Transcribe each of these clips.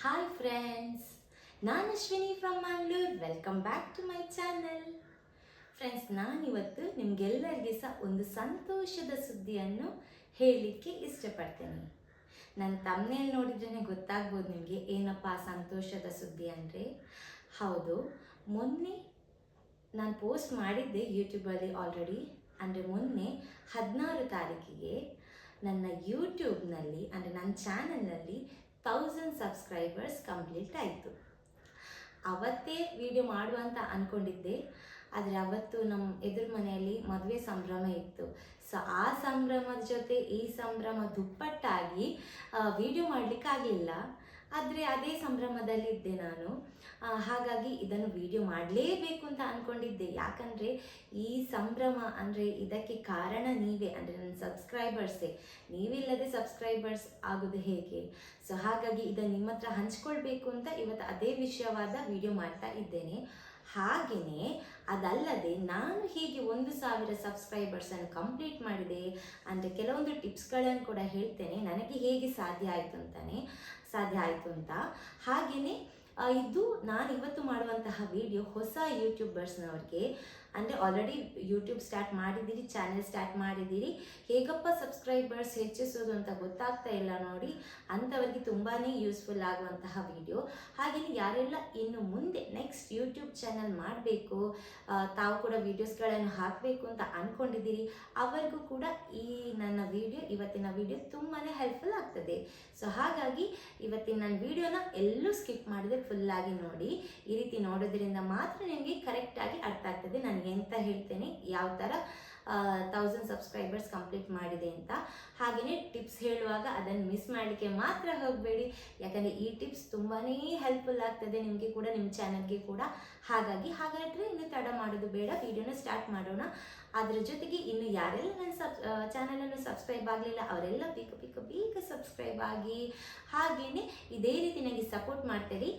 Hi friends, ನಾನು Ashwini from Mangalore. Welcome back to my channel. Friends, ನಾನಿವತ್ತು ನಿಮಗೆಲ್ಲರಿಗೆ ಸಹ ಒಂದು ಸಂತೋಷದ ಸುದ್ದಿಯನ್ನು ಹೇಳಲಿಕ್ಕೆ ಇಷ್ಟಪಡ್ತೇನೆ. ನನ್ನ ತಮ್ಮನೇಲಿ ನೋಡಿದ್ರೇ ಗೊತ್ತಾಗ್ಬೋದು ನಿಮಗೆ ಏನಪ್ಪ ಸಂತೋಷದ ಸುದ್ದಿ ಅಂದರೆ. ಹೌದು, ಮೊನ್ನೆ ನಾನು ಪೋಸ್ಟ್ ಮಾಡಿದ್ದೆ ಯೂಟ್ಯೂಬಲ್ಲಿ ಆಲ್ರೆಡಿ. ಅಂದರೆ ಮೊನ್ನೆ 16 ತಾರೀಕಿಗೆ ನನ್ನ ಯೂಟ್ಯೂಬ್ನಲ್ಲಿ ಅಂದರೆ ನನ್ನ ಚಾನಲ್ನಲ್ಲಿ 1000 ಸಬ್ಸ್ಕ್ರೈಬರ್ಸ್ ಕಂಪ್ಲೀಟ್ ಆಯಿತು. ಅವತ್ತೇ ವಿಡಿಯೋ ಮಾಡುವ ಅಂತ ಅಂದ್ಕೊಂಡಿದ್ದೆ, ಆದರೆ ಅವತ್ತು ನಮ್ಮ ಎದುರು ಮನೆಯಲ್ಲಿ ಮದುವೆ ಸಂಭ್ರಮ ಇತ್ತು. ಸೊ ಆ ಸಂಭ್ರಮದ ಜೊತೆ ಈ ಸಂಭ್ರಮ ದುಪ್ಪಟ್ಟಾಗಿ ವಿಡಿಯೋ ಮಾಡಲಿಕ್ಕಾಗಲಿಲ್ಲ. ಆದರೆ ಅದೇ ಸಂಭ್ರಮದಲ್ಲಿದ್ದೆ ನಾನು. ಹಾಗಾಗಿ ಇದನ್ನು ವಿಡಿಯೋ ಮಾಡಲೇಬೇಕು ಅಂತ ಅಂದ್ಕೊಂಡಿದ್ದೆ. ಯಾಕಂದರೆ ಈ ಸಂಭ್ರಮ ಅಂದರೆ ಇದಕ್ಕೆ ಕಾರಣ ನೀವೇ, ಅಂದರೆ ನನ್ನ ಸಬ್ಸ್ಕ್ರೈಬರ್ಸೇ. ನೀವಿಲ್ಲದೆ ಸಬ್ಸ್ಕ್ರೈಬರ್ಸ್ ಆಗೋದು ಹೇಗೆ? ಸೊ ಹಾಗಾಗಿ ಇದನ್ನು ನಿಮ್ಮ ಹತ್ರ ಹಂಚ್ಕೊಳ್ಬೇಕು ಅಂತ ಇವತ್ತು ಅದೇ ವಿಷಯವಾದ ವಿಡಿಯೋ ಮಾಡ್ತಾ ಇದ್ದೇನೆ. ಹಾಗೆಯೇ ಅದಲ್ಲದೆ ನಾನು ಹೀಗೆ 1000 ಸಬ್ಸ್ಕ್ರೈಬರ್ಸನ್ನು ಕಂಪ್ಲೀಟ್ ಮಾಡಿದೆ ಅಂದರೆ ಕೆಲವೊಂದು ಟಿಪ್ಸ್ಗಳನ್ನು ಕೂಡ ಹೇಳ್ತೇನೆ, ನನಗೆ ಹೇಗೆ ಸಾಧ್ಯ ಆಯಿತು ಅಂತ. ಹಾಗೆಯೇ ಇದು ನಾನು ಇವತ್ತು ಮಾಡುವಂತಹ ವಿಡಿಯೋ ಹೊಸ ಯೂಟ್ಯೂಬರ್ಸ್ನವ್ರಿಗೆ, ಅಂದರೆ ಆಲ್ರೆಡಿ ಯೂಟ್ಯೂಬ್ ಸ್ಟಾರ್ಟ್ ಮಾಡಿದ್ದೀರಿ, ಚಾನೆಲ್ ಸ್ಟಾರ್ಟ್ ಮಾಡಿದ್ದೀರಿ, ಹೇಗಪ್ಪ ಸಬ್ಸ್ಕ್ರೈಬರ್ಸ್ ಹೆಚ್ಚಿಸೋದು ಅಂತ ಗೊತ್ತಾಗ್ತಾ ಇಲ್ಲ ನೋಡಿ, ಅಂಥವ್ರಿಗೆ ತುಂಬಾ ಯೂಸ್ಫುಲ್ ಆಗುವಂತಹ ವಿಡಿಯೋ. ಹಾಗೆಯೇ ಯಾರೆಲ್ಲ ಇನ್ನು ಮುಂದೆ ನೆಕ್ಸ್ಟ್ ಯೂಟ್ಯೂಬ್ ಚಾನಲ್ ಮಾಡಬೇಕು, ತಾವು ಕೂಡ ವೀಡಿಯೋಸ್ಗಳನ್ನು ಹಾಕಬೇಕು ಅಂತ ಅಂದ್ಕೊಂಡಿದ್ದೀರಿ, ಅವರಿಗೂ ಕೂಡ ಈ ನನ್ನ ಇವತ್ತಿನ ವಿಡಿಯೋ ತುಂಬಾ ಹೆಲ್ಪ್ಫುಲ್ ಆಗ್ತದೆ. ಸೊ ಹಾಗಾಗಿ ಇವತ್ತಿನ ನನ್ನ ವಿಡಿಯೋನ ಎಲ್ಲೂ ಸ್ಕಿಪ್ ಮಾಡಿದೆ ಫುಲ್ಲಾಗಿ ನೋಡಿ. ಈ ರೀತಿ ನೋಡೋದ್ರಿಂದ ಮಾತ್ರ ನಿಮಗೆ ಕರೆಕ್ಟಾಗಿ ಅರ್ಥ ಆಗ್ತದೆ ನಾನು ಎಂತ ಹೇಳ್ತೇನೆ, ಯಾವ ಥರ 1000 ಸಬ್ಸ್ಕ್ರೈಬರ್ಸ್ ಕಂಪ್ಲೀಟ್ ಮಾಡಿದೆ ಅಂತ. ಹಾಗೆಯೇ ಟಿಪ್ಸ್ ಹೇಳುವಾಗ ಅದನ್ನು ಮಿಸ್ ಮಾಡಲಿಕ್ಕೆ ಮಾತ್ರ ಹೋಗಬೇಡಿ, ಯಾಕಂದರೆ ಈ ಟಿಪ್ಸ್ ತುಂಬಾ ಹೆಲ್ಪ್ಫುಲ್ ಆಗ್ತದೆ ನಿಮಗೆ ಕೂಡ, ನಿಮ್ಮ ಚಾನಲ್ಗೆ ಕೂಡ. ಹಾಗಾದರೆ ಇನ್ನು ತಡ ಮಾಡೋದು ಬೇಡ, ವಿಡಿಯೋನ ಸ್ಟಾರ್ಟ್ ಮಾಡೋಣ. ಅದರ ಜೊತೆಗೆ ಇನ್ನು ಯಾರೆಲ್ಲ ನನ್ನ ಚಾನಲನ್ನು ಸಬ್ಸ್ಕ್ರೈಬ್ ಆಗಲಿಲ್ಲ ಅವರೆಲ್ಲ ಬೇಗ ಸಬ್ಸ್ಕ್ರೈಬ್ ಆಗಿ, ಹಾಗೆಯೇ ಇದೇ ರೀತಿ ನನಗೆ ಸಪೋರ್ಟ್ ಮಾಡ್ತೀರಿ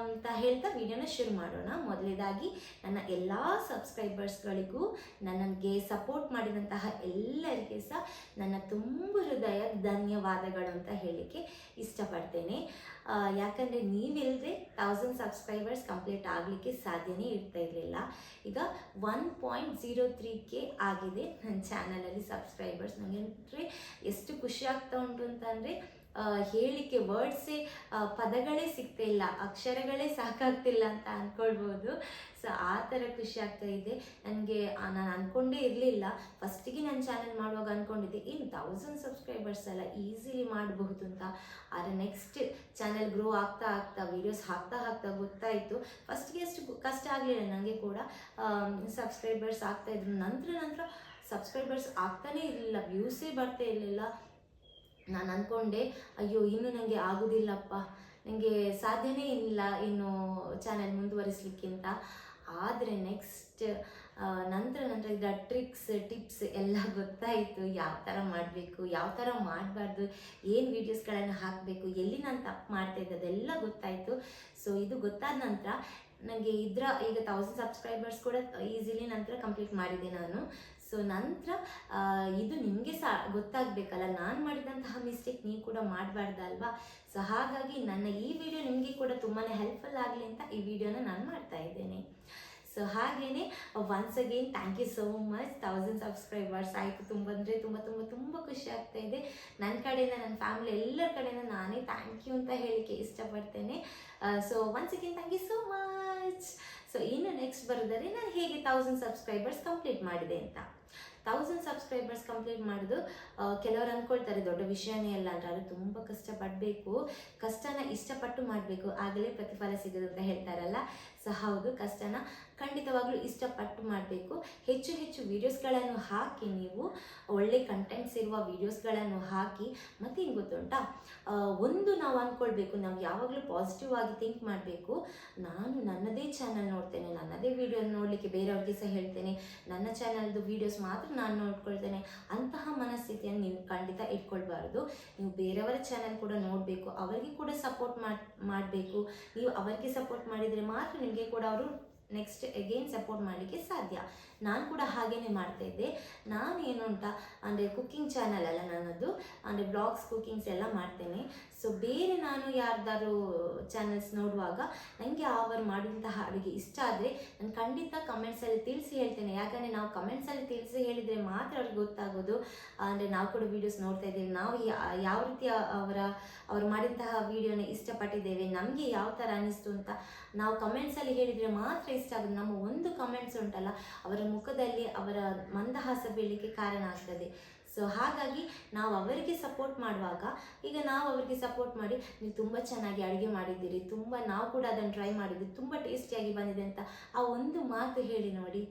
ಅಂತ ಹೇಳ್ತಾ ವಿಡಿಯೋನ ಶುರು ಮಾಡೋಣ. ಮೊದಲನೇದಾಗಿ ನನ್ನ ಎಲ್ಲ ಸಬ್ಸ್ಕ್ರೈಬರ್ಸ್ಗಳಿಗೂ, ನನಗೆ ಸಪೋರ್ಟ್ ಮಾಡಿದಂತಹ ಎಲ್ಲರಿಗೆ ಸಹ ನನ್ನ ತುಂಬ ಹೃದಯ ಧನ್ಯವಾದಗಳು ಅಂತ ಹೇಳಲಿಕ್ಕೆ ಇಷ್ಟಪಡ್ತೇನೆ. ಯಾಕಂದರೆ ನೀವಿಲ್ಲದೆ 1000 ಸಬ್ಸ್ಕ್ರೈಬರ್ಸ್ ಕಂಪ್ಲೀಟ್ ಆಗಲಿಕ್ಕೆ ಸಾಧ್ಯನೇ ಇರಲಿಲ್ಲ. ಈಗ 1.03K ಆಗಿದೆ ನನ್ನ ಚಾನಲಲ್ಲಿ ಸಬ್ಸ್ಕ್ರೈಬರ್ಸ್. ನನಗೆ ಅಂದರೆ ಎಷ್ಟು ಖುಷಿ ಆಗ್ತಾ ಉಂಟು ಅಂತಂದರೆ ಹೇಳಲಿಕ್ಕೆ ವರ್ಡ್ಸೇ, ಪದಗಳೇ ಸಿಗ್ತಾ ಇಲ್ಲ, ಅಕ್ಷರಗಳೇ ಸಾಕಾಗ್ತಿಲ್ಲ ಅಂತ ಅಂದ್ಕೊಳ್ಬೋದು. ಸೊ ಆ ಥರ ಖುಷಿ ಆಗ್ತಾ ಇದೆ ನನಗೆ. ನಾನು ಅಂದ್ಕೊಂಡೇ ಇರಲಿಲ್ಲ ಫಸ್ಟಿಗೆ ನನ್ನ ಚಾನಲ್ ಮಾಡುವಾಗ, ಅಂದ್ಕೊಂಡಿದ್ದೆ ಏನು 1000 ಸಬ್ಸ್ಕ್ರೈಬರ್ಸ್ ಅಲ್ಲ, ಈಸಿಲಿ ಮಾಡಬಹುದು ಅಂತ. ಆದರೆ ನೆಕ್ಸ್ಟ್ ಚಾನಲ್ ಗ್ರೋ ಆಗ್ತಾ ವೀಡಿಯೋಸ್ ಹಾಕ್ತಾ ಗೊತ್ತಾಯಿತು. ಫಸ್ಟ್ಗೆ ಅಷ್ಟು ಕಷ್ಟ ಆಗಲಿಲ್ಲ ನನಗೆ ಕೂಡ, ಸಬ್ಸ್ಕ್ರೈಬರ್ಸ್ ಆಗ್ತಾಯಿದ್ರು. ನಂತರ ಸಬ್ಸ್ಕ್ರೈಬರ್ಸ್ ಆಗ್ತಾನೇ ಇರಲಿಲ್ಲ, ವ್ಯೂಸೇ ಬರ್ತಾ ಇರಲಿಲ್ಲ. ನಾನು ಅಂದ್ಕೊಂಡೆ ಅಯ್ಯೋ ಇನ್ನು ನನಗೆ ಆಗೋದಿಲ್ಲಪ್ಪ, ನನಗೆ ಸಾಧ್ಯನೇ ಇಲ್ಲ ಇನ್ನು ಚಾನಲ್ ಮುಂದುವರಿಸಲಿಕ್ಕೆ ಅಂತ. ಆದರೆ ನೆಕ್ಸ್ಟ್ ನಂತರ ಈಗ ಟ್ರಿಕ್ಸ್ ಟಿಪ್ಸ್ ಎಲ್ಲ ಗೊತ್ತಾಯಿತು, ಯಾವ ಥರ ಮಾಡಬೇಕು, ಯಾವ ಥರ ಮಾಡಬಾರ್ದು, ಏನು ವೀಡಿಯೋಸ್ಗಳನ್ನು ಹಾಕಬೇಕು, ಎಲ್ಲಿ ನಾನು ತಪ್ಪು ಮಾಡ್ತಾಯಿದ್ದೆ ಅದೆಲ್ಲ ಗೊತ್ತಾಯಿತು. ಸೊ ಇದು ಗೊತ್ತಾದ ನಂತರ ನನಗೆ ಈಗ 1000 ಸಬ್ಸ್ಕ್ರೈಬರ್ಸ್ ಕೂಡ ಈಸಿಲಿ ನಂತರ ಕಂಪ್ಲೀಟ್ ಮಾಡಿದೆ ನಾನು. ಸೊ ನಂತರ ಇದು ನಿಮಗೆ ಸಹ ಗೊತ್ತಾಗಬೇಕಲ್ಲ, ನಾನು ಮಾಡಿದಂತಹ ಮಿಸ್ಟೇಕ್ ನೀವು ಕೂಡ ಮಾಡಬಾರ್ದಲ್ವಾ. ಸೊ ಹಾಗಾಗಿ ನನ್ನ ಈ ವಿಡಿಯೋ ನಿಮಗೆ ಕೂಡ ತುಂಬಾ ಹೆಲ್ಪ್ಫುಲ್ ಆಗಲಿ ಅಂತ ಈ ವಿಡಿಯೋನ ನಾನು ಮಾಡ್ತಾ ಇದ್ದೇನೆ. ಸೊ ಹಾಗೆಯೇ once again thank you so much. 1000 subscribers ಆಯಿತು. ತುಂಬ ಖುಷಿ ಆಗ್ತಾ ಇದೆ. ನನ್ನ ಕಡೆಯಿಂದ, ನನ್ನ ಫ್ಯಾಮಿಲಿ ಎಲ್ಲರ ಕಡೆಯಿಂದ ನಾನೇ ಥ್ಯಾಂಕ್ ಯು ಅಂತ ಹೇಳಲಿಕ್ಕೆ ಇಷ್ಟಪಡ್ತೇನೆ. So once again thank you so much. So ಇನ್ನು ನೆಕ್ಸ್ಟ್ ಬರೋದಾದ್ರೆ ನಾನು ಹೇಗೆ 1000 ಸಬ್ಸ್ಕ್ರೈಬರ್ಸ್ ಕಂಪ್ಲೀಟ್ ಮಾಡಿದೆ ಅಂತ. 1000 ಸಬ್ಸ್ಕ್ರೈಬರ್ಸ್ ಕಂಪ್ಲೀಟ್ ಮಾಡೋದು ಕೆಲವರು ಅಂದ್ಕೊಳ್ತಾರೆ ದೊಡ್ಡ ವಿಷಯನೇ ಅಲ್ಲ ಅಂತ. ಅದು ತುಂಬ ಕಷ್ಟಪಡಬೇಕು, ಕಷ್ಟನ ಇಷ್ಟಪಟ್ಟು ಮಾಡಬೇಕು, ಆಗಲೇ ಪ್ರತಿಫಲ ಸಿಗೋದು ಅಂತ ಹೇಳ್ತಾರಲ್ಲ. ಸೊ ಹೌದು, ಕಷ್ಟನ ಖಂಡಿತವಾಗ್ಲೂ ಇಷ್ಟಪಟ್ಟು ಮಾಡಬೇಕು. ಹೆಚ್ಚು ವೀಡಿಯೋಸ್ಗಳನ್ನು ಹಾಕಿ, ನೀವು ಒಳ್ಳೆ ಕಂಟೆಂಟ್ಸ್ ಇರುವ ವೀಡಿಯೋಸ್ಗಳನ್ನು ಹಾಕಿ. ಮತ್ತೇನು ಗೊತ್ತುಂಟಾ, ಒಂದು ನಾವು ಅಂದ್ಕೊಳ್ಬೇಕು, ನಾವು ಯಾವಾಗಲೂ ಪಾಸಿಟಿವ್ ಆಗಿ ಥಿಂಕ್ ಮಾಡಬೇಕು. ನಾನು ನನ್ನದೇ ಚಾನಲ್ ನೋಡ್ತೇನೆ, ನನ್ನದೇ ವಿಡಿಯೋ ನೋಡಲಿಕ್ಕೆ ಬೇರೆಯವ್ರಿಗೆ ಸಹ ಹೇಳ್ತೇನೆ, ನನ್ನ ಚಾನಲ್ದು ವೀಡಿಯೋಸ್ ಮಾತ್ರ ನಾನು ನೋಡ್ಕೊಳ್ತೇನೆ, ಅಂತಹ ಮನಸ್ಥಿತಿಯನ್ನು ನೀವು ಖಂಡಿತ ಇಟ್ಕೊಳ್ಬಾರ್ದು. ನೀವು ಬೇರೆಯವರ ಚಾನಲ್ ಕೂಡ ನೋಡಬೇಕು, ಅವರಿಗೆ ಕೂಡ ಸಪೋರ್ಟ್ ಮಾಡಬೇಕು. ನೀವು ಅವರಿಗೆ ಸಪೋರ್ಟ್ ಮಾಡಿದರೆ ಮಾತ್ರ ನಿಮಗೆ ಕೂಡ ಅವರು ನೆಕ್ಸ್ಟ್ ಅಗೇನ್ ಸಪೋರ್ಟ್ ಮಾಡಲಿಕ್ಕೆ ಸಾಧ್ಯ. ನಾನು ಕೂಡ ಹಾಗೇನೆ ಮಾಡ್ತಾ ಇದ್ದೆ. ನಾನು ಏನು ಅಂತ ಅಂದರೆ ಕುಕ್ಕಿಂಗ್ ಚಾನಲ್ ಅಲ್ಲ ನನ್ನದು, ಅಂದರೆ ಬ್ಲಾಗ್ಸ್ ಕುಕ್ಕಿಂಗ್ಸ್ ಎಲ್ಲ ಮಾಡ್ತೇನೆ. ಸೊ ಬೇರೆ ನಾನು ಯಾರ್ದಾರು ಚಾನಲ್ಸ್ ನೋಡುವಾಗ ನನಗೆ ಅವರು ಮಾಡಿದಂತಹ ಅಡುಗೆ ಇಷ್ಟ ಆದರೆ ನಾನು ಖಂಡಿತ ಕಮೆಂಟ್ಸಲ್ಲಿ ತಿಳಿಸಿ ಹೇಳ್ತೇನೆ. ಯಾಕಂದರೆ ನಾವು ಕಮೆಂಟ್ಸಲ್ಲಿ ತಿಳಿಸಿ ಹೇಳಿದರೆ ಮಾತ್ರ ಅವ್ರಿಗೆ ಗೊತ್ತಾಗೋದು, ಅಂದರೆ ನಾವು ಕೂಡ ವೀಡಿಯೋಸ್ ನೋಡ್ತಾ ಇದ್ದೇವೆ, ನಾವು ಯಾವ ರೀತಿ ಅವರು ಮಾಡಿದಂತಹ ವೀಡಿಯೋನ ಇಷ್ಟಪಟ್ಟಿದ್ದೇವೆ, ನಮಗೆ ಯಾವ ಥರ ಅನ್ನಿಸ್ತು ಅಂತ ನಾವು ಕಮೆಂಟ್ಸಲ್ಲಿ ಹೇಳಿದರೆ ಮಾತ್ರ ಇಷ್ಟ ಆಗೋದು. ನಮ್ಮ ಒಂದು ಕಮೆಂಟ್ಸ್ ಉಂಟಲ್ಲ, ಅವರ ಮುಖದಲ್ಲಿ ಅವರ ಮಂದಹಾಸ ಬೀಳಲಿಕ್ಕೆ ಕಾರಣ ಆಗ್ತದೆ. ಸೊ ಹಾಗಾಗಿ ನಾವು ಅವರಿಗೆ ಸಪೋರ್ಟ್ ಮಾಡುವಾಗ, ಈಗ ನಾವು ಅವರಿಗೆ ಸಪೋರ್ಟ್ ಮಾಡಿ ನೀವು ತುಂಬ ಚೆನ್ನಾಗಿ ಅಡುಗೆ ಮಾಡಿದ್ದೀರಿ, ನಾವು ಕೂಡ ಅದನ್ನು ಟ್ರೈ ಮಾಡಿದ್ವಿ, ತುಂಬ ಟೇಸ್ಟಿಯಾಗಿ ಬಂದಿದೆ ಅಂತ ಆ ಒಂದು ಮಾತು ಹೇಳಿ ನೋಡಿ,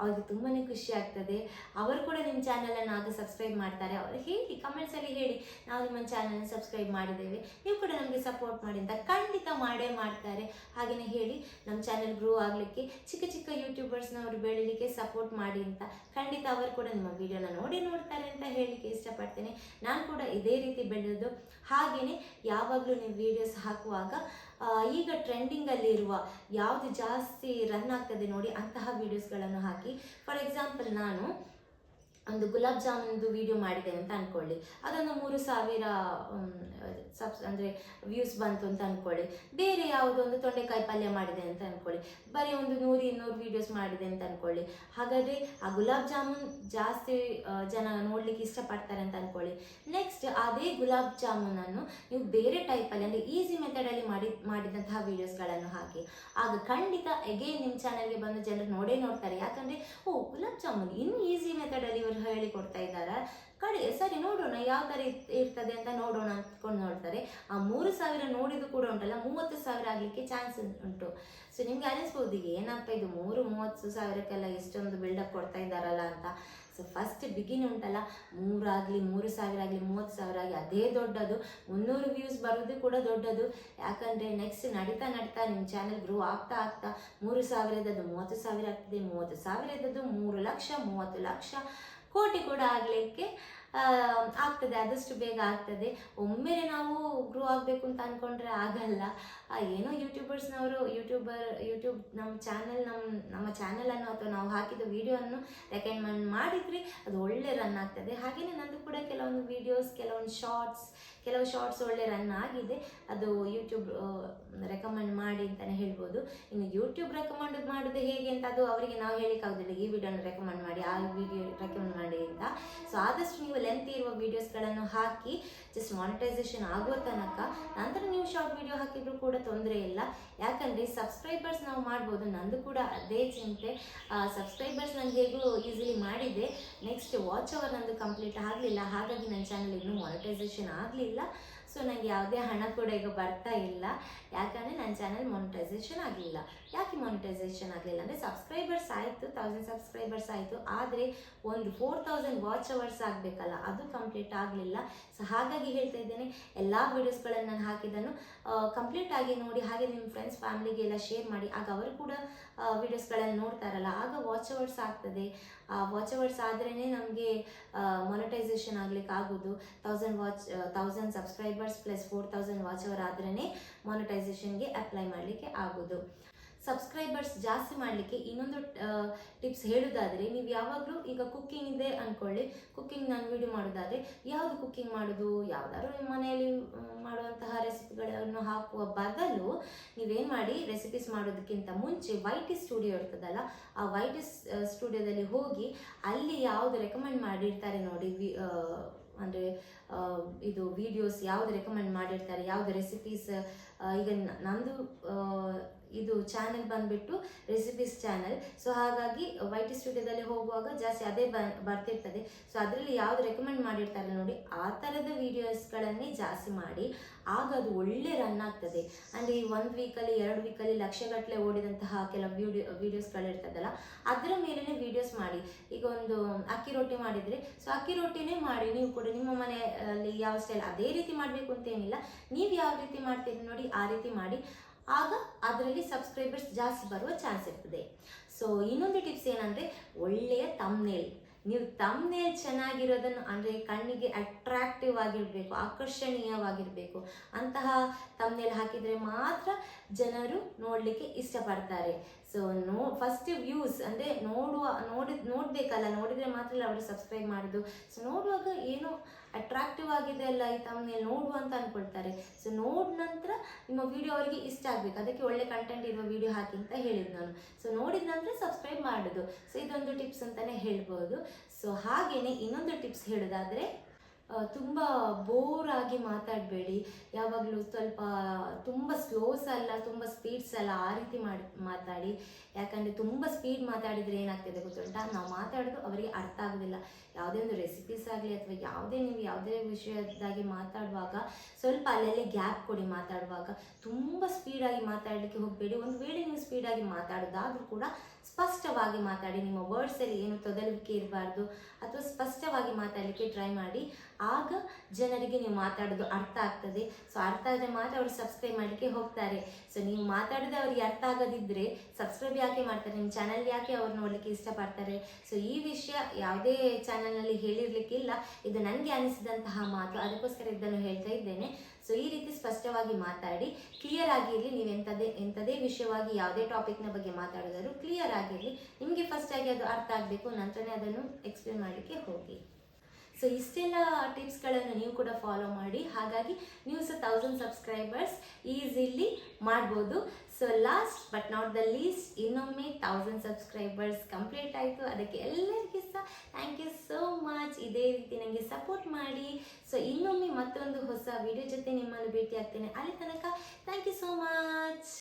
ಅವ್ರಿಗೆ ತುಂಬಾ ಖುಷಿ ಆಗ್ತದೆ. ಅವರು ಕೂಡ ನಿಮ್ಮ ಚಾನಲನ್ನು ಆಗ ಸಬ್ಸ್ಕ್ರೈಬ್ ಮಾಡ್ತಾರೆ. ಅವರು ಹೇಳಿ, ಕಮೆಂಟ್ಸಲ್ಲಿ ಹೇಳಿ, ನಾವು ನಿಮ್ಮ ಚಾನಲನ್ನು ಸಬ್ಸ್ಕ್ರೈಬ್ ಮಾಡಿದ್ದೇವೆ, ನೀವು ಕೂಡ ನಮಗೆ ಸಪೋರ್ಟ್ ಮಾಡಿ ಅಂತ. ಖಂಡಿತ ಮಾಡೇ ಮಾಡ್ತಾರೆ. ಹಾಗೆಯೇ ಹೇಳಿ, ನಮ್ಮ ಚಾನಲ್ ಗ್ರೋ ಆಗಲಿಕ್ಕೆ, ಚಿಕ್ಕ ಚಿಕ್ಕ ಯೂಟ್ಯೂಬರ್ಸ್ನವರು ಬೆಳೀಲಿಕ್ಕೆ ಸಪೋರ್ಟ್ ಮಾಡಿ ಅಂತ. ಖಂಡಿತ ಅವರು ಕೂಡ ನಿಮ್ಮ ವಿಡಿಯೋನ ನೋಡ್ತಾರೆ ಅಂತ ಹೇಳಲಿಕ್ಕೆ ಇಷ್ಟಪಡ್ತೇನೆ. ನಾನು ಕೂಡ ಇದೇ ರೀತಿ ಬೆಳೆಯೋದು. ಹಾಗೆಯೇ ಯಾವಾಗಲೂ ನೀವು ವೀಡಿಯೋಸ್ ಹಾಕುವಾಗ ಈಗ ಟ್ರೆಂಡಿಂಗಲ್ಲಿರುವ ಯಾವುದು ಜಾಸ್ತಿ ರನ್ ಆಗ್ತದೆ ನೋಡಿ ಅಂತಹ ವೀಡಿಯೋಸ್ಗಳನ್ನು ಹಾಕಿ. ಫಾರ್ ಎಕ್ಸಾಂಪಲ್, ನಾನು ಒಂದು ಗುಲಾಬ್ ಜಾಮೂನ್ದು ವಿಡಿಯೋ ಮಾಡಿದ್ದೇನೆ ಅಂತ ಅಂದ್ಕೊಳ್ಳಿ, ಅದೊಂದು 3,000 ಅಂದರೆ ವ್ಯೂಸ್ ಬಂತು ಅಂತ ಅಂದ್ಕೊಳ್ಳಿ. ಬೇರೆ ಯಾವುದೊಂದು ತೊಂಡೆಕಾಯಿ ಪಲ್ಯ ಮಾಡಿದೆ ಅಂತ ಅಂದ್ಕೊಳ್ಳಿ, ಬರೀ ಒಂದು 100-200 ವೀಡಿಯೋಸ್ ಮಾಡಿದೆ ಅಂತ ಅಂದ್ಕೊಳ್ಳಿ. ಹಾಗಾದರೆ ಆ ಗುಲಾಬ್ ಜಾಮೂನ್ ಜಾಸ್ತಿ ಜನ ನೋಡಲಿಕ್ಕೆ ಇಷ್ಟಪಡ್ತಾರೆ ಅಂತ ಅಂದ್ಕೊಳ್ಳಿ. ನೆಕ್ಸ್ಟ್ ಅದೇ ಗುಲಾಬ್ ಜಾಮೂನನ್ನು ನೀವು ಬೇರೆ ಟೈಪಲ್ಲಿ, ಅಂದರೆ ಈಸಿ ಮೆಥಡಲ್ಲಿ ಮಾಡಿದಂತಹ ವೀಡಿಯೋಸ್ಗಳನ್ನು ಹಾಕಿ. ಆಗ ಖಂಡಿತ ಎಗೇನ್ ನಿಮ್ಮ ಚಾನಲ್ಗೆ ಬಂದು ಜನರು ನೋಡ್ತಾರೆ. ಯಾಕಂದರೆ ಗುಲಾಬ್ ಜಾಮೂನ್ ಇನ್ನೂ ಈಸಿ ಮೆಥಡಲ್ಲಿ ಇವರು ಹೇಳಿಕೊಡ್ತಾ ಇದ್ದಾರೆ, ಸರಿ ನೋಡೋಣ ಯಾವ ಥರ ಇರ್ತದೆ ಅಂತ ನೋಡೋಣ ಅಂದ್ಕೊಂಡು ನೋಡ್ತಾರೆ. ಆ 3,000 ನೋಡಿದ್ದು ಕೂಡ ಉಂಟಲ್ಲ, 30,000 ಆಗಲಿಕ್ಕೆ ಚಾನ್ಸ್ ಉಂಟು. ಸೊ ನಿಮ್ಗೆ ಅನಿಸ್ಬೋದು, ಏನಪ್ಪ ಇದು 30,000ಕ್ಕೆಲ್ಲ ಎಷ್ಟೊಂದು ಬಿಲ್ಡಪ್ ಕೊಡ್ತಾ ಇದ್ದಾರಲ್ಲ ಅಂತ. ಸೊ ಫಸ್ಟ್ ಬಿಗಿನ್ ಉಂಟಲ್ಲ, 3 ಆಗಲಿ 3,000 ಆಗಲಿ 30,000 ಆಗಲಿ ಅದೇ ದೊಡ್ಡದು. 300 ವ್ಯೂಸ್ ಬರೋದು ಕೂಡ ದೊಡ್ಡದು. ಯಾಕಂದರೆ ನೆಕ್ಸ್ಟ್ ನಡೀತಾ ನಿಮ್ಮ ಚಾನಲ್ ಗ್ರೋ ಆಗ್ತಾ 3,000ದ್ದು 30,000 ಆಗ್ತದೆ, 30,000ದ್ದು 3 ಲಕ್ಷ, 30 ಲಕ್ಷ, ಕೋಟಿ ಕೂಡ ಆಗಲಿಕ್ಕೆ ಆಗ್ತದೆ. ಆದಷ್ಟು ಬೇಗ ಆಗ್ತದೆ. ಒಮ್ಮೆಲೆ ನಾವು ಗ್ರೋ ಆಗಬೇಕು ಅಂತ ಅಂದ್ಕೊಂಡ್ರೆ ಆಗಲ್ಲ. ಏನೋ ಯೂಟ್ಯೂಬ್ ನಮ್ಮ ಚಾನಲನ್ನು ಅಥವಾ ನಾವು ಹಾಕಿದ ವಿಡಿಯೋವನ್ನು ರೆಕಮೆಂಡ್ ಮಾಡಿದರೆ ಅದು ಒಳ್ಳೆ ರನ್ ಆಗ್ತದೆ. ಹಾಗೆಯೇ ನಂದು ಕೂಡ ಕೆಲವೊಂದು ವೀಡಿಯೋಸ್, ಕೆಲವು ಶಾರ್ಟ್ಸ್ ಒಳ್ಳೆ ರನ್ ಆಗಿದೆ. ಅದು ಯೂಟ್ಯೂಬ್ ರೆಕಮೆಂಡ್ ಮಾಡಿ ಅಂತಲೇ ಹೇಳ್ಬೋದು. ಇನ್ನು ಯೂಟ್ಯೂಬ್ ರೆಕಮೆಂಡ್ ಮಾಡೋದು ಹೇಗೆ ಅಂತ ಅದು ಅವರಿಗೆ ನಾವು ಹೇಳಿಕ್ಕಾಗೋದಿಲ್ಲ, ಈ ವಿಡಿಯೋನ ರೆಕಮೆಂಡ್ ಮಾಡಿ, ಆ ವಿಡಿಯೋ ರೆಕಮೆಂಡ್ ಮಾಡಿ ಅಂತ. ಸೊ ಆದಷ್ಟು ನೀವು ಲೆಂತ್ ಇರುವ ವೀಡಿಯೋಸ್ಗಳನ್ನು ಹಾಕಿ ಜಸ್ಟ್ ಮಾನಿಟೈಸೇಷನ್ ಆಗುವ ತನಕ, ನಂತರ ನೀವು ಶಾರ್ಟ್ ವಿಡಿಯೋ ಹಾಕಿದ್ರು ಕೂಡ ತೊಂದರೆ ಇಲ್ಲ. ಯಾಕಂದರೆ ಸಬ್ಸ್ಕ್ರೈಬರ್ಸ್ ನಾವು ಮಾಡ್ಬೋದು. ನಂದು ಕೂಡ ಅದೇ ಚಿಂತೆ. ಸಬ್ಸ್ಕ್ರೈಬರ್ಸ್ ನಾನು ಹೇಗೂ ಈಸಿಲಿ ಮಾಡಿದ್ದೆ, ನೆಕ್ಸ್ಟ್ ವಾಚ್ ಅವರ್ ನಂದು ಕಂಪ್ಲೀಟ್ ಆಗಲಿಲ್ಲ. ಹಾಗಾಗಿ ನನ್ನ ಚಾನಲ್ ಇನ್ನೂ ಮಾನಿಟೈಸೇಷನ್ ಆಗಲಿಲ್ಲ. ಸೊ ನನಗೆ ಯಾವುದೇ ಹಣ ಕೂಡ ಈಗ ಬರ್ತಾ ಇಲ್ಲ. ಯಾಕಂದರೆ ನನ್ನ ಚಾನಲ್ ಮಾನಿಟೈಸೇಷನ್ ಆಗಲಿಲ್ಲ. ಯಾಕೆ ಮಾನಿಟೈಸೇಷನ್ ಆಗಲಿಲ್ಲ ಅಂದರೆ, ಸಬ್ಸ್ಕ್ರೈಬರ್ಸ್ ಆಯಿತು, 1000 ಸಬ್ಸ್ಕ್ರೈಬರ್ಸ್ ಆಯಿತು, ಆದರೆ ಒಂದು 4,000 ವಾಚ್ ಅವರ್ಸ್ ಆಗಬೇಕಲ್ಲ, ಅದು ಕಂಪ್ಲೀಟ್ ಆಗಲಿಲ್ಲ. ಸೊ ಹಾಗಾಗಿ ಹೇಳ್ತಾ ಇದ್ದೇನೆ, ಎಲ್ಲ ವೀಡಿಯೋಸ್ಗಳನ್ನು ನಾನು ಹಾಕಿದ್ದನ್ನು ಕಂಪ್ಲೀಟ್ ಆಗಿ ನೋಡಿ, ಹಾಗೆ ನಿಮ್ಮ ಫ್ರೆಂಡ್ಸ್ ಫ್ಯಾಮಿಲಿಗೆಲ್ಲ ಶೇರ್ ಮಾಡಿ. ಆಗ ಅವರು ಕೂಡ ವೀಡಿಯೋಸ್ಗಳನ್ನು ನೋಡ್ತಾರಲ್ಲ, ಆಗ ವಾಚ್ ಅವರ್ಸ್ ಆಗ್ತದೆ. ವಾಚ್ ಅವರ್ಸ್ ಆದ್ರೇ ನಮಗೆ ಮಾನಿಟೈಸೇಷನ್ ಆಗ್ಲಿಕ್ಕೆ ಆಗೋದು. 1000 ಸಬ್ಸ್ಕ್ರೈಬರ್ಸ್ ಪ್ಲಸ್ 4,000 ವಾಚ್ ಅವರ್ ಆದ್ರೇ ಮಾನಿಟೈಸೇಷನ್ಗೆ ಅಪ್ಲೈ ಮಾಡಲಿಕ್ಕೆ ಆಗೋದು. ಸಬ್ಸ್ಕ್ರೈಬರ್ಸ್ ಜಾಸ್ತಿ ಮಾಡಲಿಕ್ಕೆ ಇನ್ನೊಂದು ಟಿಪ್ಸ್ ಹೇಳೋದಾದರೆ, ನೀವು ಯಾವಾಗಲೂ ಈಗ ಕುಕ್ಕಿಂಗ್ ಇದೆ ಅಂದ್ಕೊಳ್ಳಿ, ಕುಕ್ಕಿಂಗ್ ನಾನು ವಿಡಿಯೋ ಮಾಡೋದಾದರೆ ಯಾವುದು ಕುಕ್ಕಿಂಗ್ ಮಾಡೋದು, ಯಾವುದಾದ್ರು ನಿಮ್ಮ ಮನೆಯಲ್ಲಿ ಮಾಡುವಂತಹ ರೆಸಿಪಿಗಳನ್ನು ಹಾಕುವ ಬದಲು ನೀವೇನು ಮಾಡಿ, ರೆಸಿಪೀಸ್ ಮಾಡೋದಕ್ಕಿಂತ ಮುಂಚೆ YT ಸ್ಟುಡಿಯೋ ಇರ್ತದಲ್ಲ, ಆ YT ಸ್ಟುಡಿಯೋದಲ್ಲಿ ಹೋಗಿ ಅಲ್ಲಿ ಯಾವುದು ರೆಕಮೆಂಡ್ ಮಾಡಿರ್ತಾರೆ ನೋಡಿ, ಅಂದರೆ ಇದು ವಿಡಿಯೋಸ್ ಯಾವುದು ರೆಕಮೆಂಡ್ ಮಾಡಿರ್ತಾರೆ, ಯಾವುದು ರೆಸಿಪೀಸ್. ಈಗ ನಂದು ಇದು ಚಾನೆಲ್ ಬಂದುಬಿಟ್ಟು ರೆಸಿಪೀಸ್ ಚಾನೆಲ್. ಸೊ ಹಾಗಾಗಿ YT ಸ್ಟುಡಿಯೋದಲ್ಲಿ ಹೋಗುವಾಗ ಜಾಸ್ತಿ ಅದೇ ಬರ್ತಿರ್ತದೆ. ಸೊ ಅದರಲ್ಲಿ ಯಾವುದು ರೆಕಮೆಂಡ್ ಮಾಡಿರ್ತಾರೆ ನೋಡಿ, ಆ ಥರದ ವೀಡಿಯೋಸ್ಗಳನ್ನೇ ಜಾಸ್ತಿ ಮಾಡಿ. ಆಗ ಅದು ಒಳ್ಳೆ ರನ್ ಆಗ್ತದೆ. ಅಂದರೆ ಈ 1 ವೀಕಲ್ಲಿ 2 ವೀಕಲ್ಲಿ ಲಕ್ಷಗಟ್ಟಲೆ ಓಡಿದಂತಹ ಕೆಲವು ವೀಡಿಯೋಸ್ಗಳಿರ್ತದಲ್ಲ, ಅದರ ಮೇಲೇ ವೀಡಿಯೋಸ್ ಮಾಡಿ. ಈಗ ಒಂದು ಅಕ್ಕಿ ರೊಟ್ಟಿ ಮಾಡಿದರೆ, ಸೊ ಅಕ್ಕಿ ರೊಟ್ಟಿನೇ ಮಾಡಿ. ನೀವು ಕೂಡ ನಿಮ್ಮ ಮನೆಯಲ್ಲಿ ಯಾವ ಸ್ಟೈಲ್ ಅದೇ ರೀತಿ ಮಾಡಬೇಕು ಅಂತೇನಿಲ್ಲ, ನೀವು ಯಾವ ರೀತಿ ಮಾಡ್ತೀರಿ ನೋಡಿ ಆ ರೀತಿ ಮಾಡಿ. ಆಗ ಅದರಲ್ಲಿ ಸಬ್ಸ್ಕ್ರೈಬರ್ಸ್ ಜಾಸ್ತಿ ಬರುವ ಚಾನ್ಸ್ ಇರ್ತದೆ. ಸೊ ಇನ್ನೊಂದು ಟಿಪ್ಸ್ ಏನಂದರೆ, ಒಳ್ಳೆಯ ತಮ್ನೇಲ್. ನೀವು ತಮ್ಮನೇಲ್ ಚೆನ್ನಾಗಿರೋದನ್ನು ಅಂದರೆ ಕಣ್ಣಿಗೆ ಅಟ್ರಾಕ್ಟಿವ್ ಆಗಿರಬೇಕು, ಆಕರ್ಷಣೀಯವಾಗಿರಬೇಕು ಅಂತಹ ತಮ್ಮನೇಲ್ ಹಾಕಿದರೆ ಮಾತ್ರ ಜನರು ನೋಡಲಿಕ್ಕೆ ಇಷ್ಟಪಡ್ತಾರೆ. ಸೊ ಫಸ್ಟ್ ವ್ಯೂಸ್ ಅಂದರೆ ನೋಡಬೇಕಲ್ಲ, ನೋಡಿದರೆ ಮಾತ್ರ ಅವರು ಸಬ್ಸ್ಕ್ರೈಬ್ ಮಾಡೋದು. ಸೊ ನೋಡುವಾಗ ಏನು ಅಟ್ರಾಕ್ಟಿವ್ ಆಗಿದೆ ಅಲ್ಲ ಈ ತಮ್ಮನೇಲ್ ನೋಡುವ ಅಂತ ಅಂದ್ಕೊಳ್ತಾರೆ. ಸೊ ನೋಡಿದ ನಂತರ ನಿಮ್ಮ ವಿಡಿಯೋ ಅವರಿಗೆ ಇಷ್ಟ ಆಗಬೇಕು, ಅದಕ್ಕೆ ಒಳ್ಳೆ ಕಂಟೆಂಟ್ ಇರುವ ವಿಡಿಯೋ ಹಾಕಿ ಅಂತ ಹೇಳಿದ್ದು ನಾನು. ಸೊ ನೋಡಿದ ನಂತರ ಸಬ್ಸ್ಕ್ರೈಬ್ ಮಾಡೋದು. ಸೊ ಇದೊಂದು ಟಿಪ್ಸ್ ಅಂತಲೇ ಹೇಳ್ಬೋದು. ಸೊ ಹಾಗೆಯೇ ಇನ್ನೊಂದು ಟಿಪ್ಸ್ ಹೇಳೋದಾದರೆ, ತುಂಬ ಬೋರ್ ಆಗಿ ಮಾತಾಡಬೇಡಿ. ಯಾವಾಗಲೂ ಸ್ವಲ್ಪ ತುಂಬ ಸ್ಲೋಸ್ ಅಲ್ಲ, ತುಂಬ ಸ್ಪೀಡ್ಸ್ ಅಲ್ಲ, ಆ ರೀತಿ ಮಾತಾಡಿ. ಯಾಕಂದರೆ ತುಂಬ ಸ್ಪೀಡ್ ಮಾತಾಡಿದರೆ ಏನಾಗ್ತದೆ ಗೊತ್ತುಂಟಾ, ನಾವು ಮಾತಾಡೋದು ಅವರಿಗೆ ಅರ್ಥ ಆಗೋದಿಲ್ಲ. ಯಾವುದೇ ಒಂದು ರೆಸಿಪೀಸ್ ಆಗಲಿ ಅಥವಾ ನೀವು ಯಾವುದೇ ವಿಷಯದಾಗಿ ಮಾತಾಡುವಾಗ ಸ್ವಲ್ಪ ಅಲ್ಲಲ್ಲಿ ಗ್ಯಾಪ್ ಕೊಡಿ. ಮಾತಾಡುವಾಗ ತುಂಬ ಸ್ಪೀಡಾಗಿ ಮಾತಾಡಲಿಕ್ಕೆ ಹೋಗಬೇಡಿ. ಒಂದು ವೇಳೆ ನೀವು ಸ್ಪೀಡಾಗಿ ಮಾತಾಡೋದಾದರೂ ಕೂಡ ಸ್ಪಷ್ಟವಾಗಿ ಮಾತಾಡಿ. ನಿಮ್ಮ ವರ್ಡ್ಸಲ್ಲಿ ಏನು ತೊದಲುವಿಕೆ ಇರಬಾರ್ದು, ಅಥವಾ ಸ್ಪಷ್ಟವಾಗಿ ಮಾತಾಡಲಿಕ್ಕೆ ಟ್ರೈ ಮಾಡಿ. ಆಗ ಜನರಿಗೆ ನೀವು ಮಾತಾಡೋದು ಅರ್ಥ ಆಗ್ತದೆ. ಸೊ ಅರ್ಥ ಆದರೆ ಮಾತ್ರ ಅವರು ಸಬ್ಸ್ಕ್ರೈಬ್ ಮಾಡಲಿಕ್ಕೆ ಹೋಗ್ತಾರೆ. ಸೊ ನೀವು ಮಾತಾಡೋದು ಅವರಿಗೆ ಅರ್ಥ ಆಗೋದಿದ್ದರೆ ಸಬ್ಸ್ಕ್ರೈಬ್ ಯಾಕೆ ಮಾಡ್ತಾರೆ, ನಿಮ್ಮ ಚಾನಲ್ ಯಾಕೆ ಅವ್ರು ನೋಡಲಿಕ್ಕೆ ಇಷ್ಟಪಡ್ತಾರೆ? ಸೊ ಈ ವಿಷಯ ಯಾವುದೇ ಚಾನಲ್ನಲ್ಲಿ ಹೇಳಿರಲಿಕ್ಕಿಲ್ಲ, ಇದು ನನಗೆ ಅನಿಸಿದಂತಹ ಮಾತು, ಅದಕ್ಕೋಸ್ಕರ ಇದನ್ನು ಹೇಳ್ತಾ ಇದ್ದೇನೆ. ಸೊ ಈ ರೀತಿ ಸ್ಪಷ್ಟವಾಗಿ ಮಾತಾಡಿ, ಕ್ಲಿಯರ್ ಆಗಿರಲಿ. ನೀವು ಎಂಥದೇ ವಿಷಯವಾಗಿ ಯಾವುದೇ ಟಾಪಿಕ್ನ ಬಗ್ಗೆ ಮಾತಾಡೋದಾದ್ರು ಕ್ಲಿಯರ್ ಆಗಿರಲಿ. ನಿಮಗೆ ಫಸ್ಟ್ ಆಗಿ ಅದು ಅರ್ಥ ಆಗಬೇಕು, ನಂತರನೇ ಅದನ್ನು ಎಕ್ಸ್ಪ್ಲೇನ್ ಮಾಡಲಿಕ್ಕೆ ಹೋಗಿ. ಸೊ ಇಷ್ಟೆಲ್ಲ ಟಿಪ್ಸ್ಗಳನ್ನು ನೀವು ಕೂಡ ಫಾಲೋ ಮಾಡಿ. ಹಾಗಾಗಿ ನೀವು ಸಹ 1000 ಸಬ್ಸ್ಕ್ರೈಬರ್ಸ್ ಈಸಿಲಿ ಮಾಡ್ಬೋದು. So last but not the least, ಇನ್ನೊಮ್ಮೆ 1000 ಸಬ್ಸ್ಕ್ರೈಬರ್ಸ್ ಕಂಪ್ಲೀಟ್ ಆಯಿತು. ಅದಕ್ಕೆ ಎಲ್ಲರಿಗೂ ಸಹ ಥ್ಯಾಂಕ್ ಯು ಸೋ ಮಚ್. ಇದೇ ರೀತಿ ನನಗೆ ಸಪೋರ್ಟ್ ಮಾಡಿ. ಸೊ ಇನ್ನೊಮ್ಮೆ ಮತ್ತೊಂದು ಹೊಸ ವಿಡಿಯೋ ಜೊತೆ ನಿಮ್ಮನ್ನು ಭೇಟಿ ಆಗ್ತೇನೆ. ಅಲ್ಲಿ ತನಕ ಥ್ಯಾಂಕ್ ಯು ಸೋ ಮಚ್.